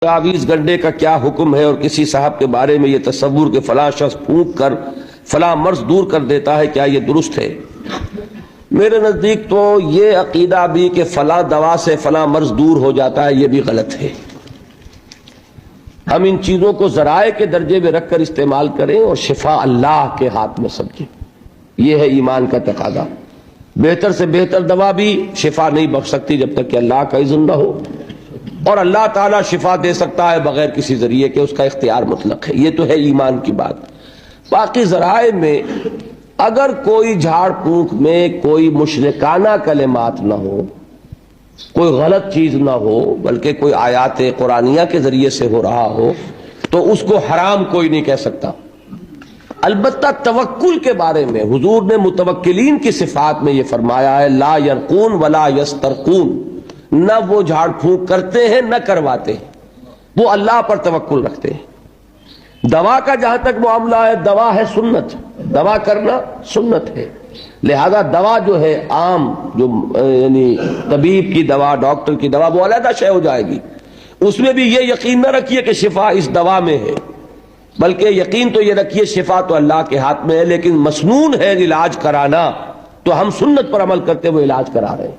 تعویذ گنڈے کا کیا حکم ہے اور کسی صاحب کے بارے میں یہ تصور کہ فلاں شخص پھونک کر فلاں مرض دور کر دیتا ہے، کیا یہ درست ہے؟ میرے نزدیک تو یہ عقیدہ بھی کہ فلاں دوا سے فلاں مرض دور ہو جاتا ہے، یہ بھی غلط ہے۔ ہم ان چیزوں کو ذرائع کے درجے میں رکھ کر استعمال کریں اور شفا اللہ کے ہاتھ میں سمجھیں، یہ ہے ایمان کا تقاضا۔ بہتر سے بہتر دوا بھی شفا نہیں بخش سکتی جب تک کہ اللہ کا اذن نہ ہو، اور اللہ تعالیٰ شفا دے سکتا ہے بغیر کسی ذریعے کے، اس کا اختیار مطلق ہے۔ یہ تو ہے ایمان کی بات۔ باقی ذرائع میں اگر کوئی جھاڑ پھونک میں کوئی مشرکانہ کلمات نہ ہو، کوئی غلط چیز نہ ہو، بلکہ کوئی آیات قرآنیہ کے ذریعے سے ہو رہا ہو، تو اس کو حرام کوئی نہیں کہہ سکتا۔ البتہ توکل کے بارے میں حضور نے متوکلین کی صفات میں یہ فرمایا ہے، لا یرقون ولا یسترقون، نہ وہ جھاڑ پھونک کرتے ہیں نہ کرواتے ہیں، وہ اللہ پر توکل رکھتے ہیں۔ دوا کا جہاں تک معاملہ ہے، دوا ہے سنت، دوا کرنا سنت ہے، لہذا دوا جو ہے عام جو یعنی طبیب کی دوا، ڈاکٹر کی دوا، وہ علیحدہ شے ہو جائے گی۔ اس میں بھی یہ یقین نہ رکھیے کہ شفا اس دوا میں ہے، بلکہ یقین تو یہ رکھیے شفا تو اللہ کے ہاتھ میں ہے، لیکن مسنون ہے علاج کرانا، تو ہم سنت پر عمل کرتے ہوئے علاج کرا رہے ہیں۔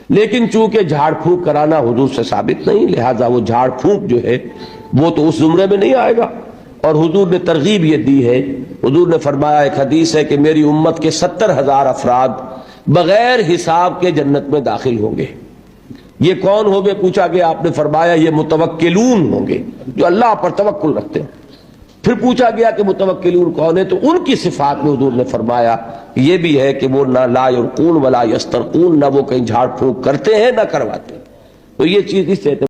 لیکن چونکہ جھاڑ پھونک کرانا حضور سے ثابت نہیں، لہذا وہ جھاڑ پھونک جو ہے وہ تو اس زمرے میں نہیں آئے گا۔ اور حضور نے ترغیب یہ دی ہے، حضور نے فرمایا، ایک حدیث ہے کہ میری امت کے 70,000 افراد بغیر حساب کے جنت میں داخل ہوں گے۔ یہ کون ہوں گے پوچھا گیا، آپ نے فرمایا یہ متوکلون ہوں گے، جو اللہ پر توکل رکھتے ہیں۔ پھر پوچھا گیا کہ متوکلون کون ہے، تو ان کی صفات میں حضور نے فرمایا یہ بھی ہے کہ وہ نہ لا یرقون ولا یسترقون، نہ وہ کہیں جھاڑ پھونک کرتے ہیں نہ کرواتے ہیں۔ تو یہ چیز اس سے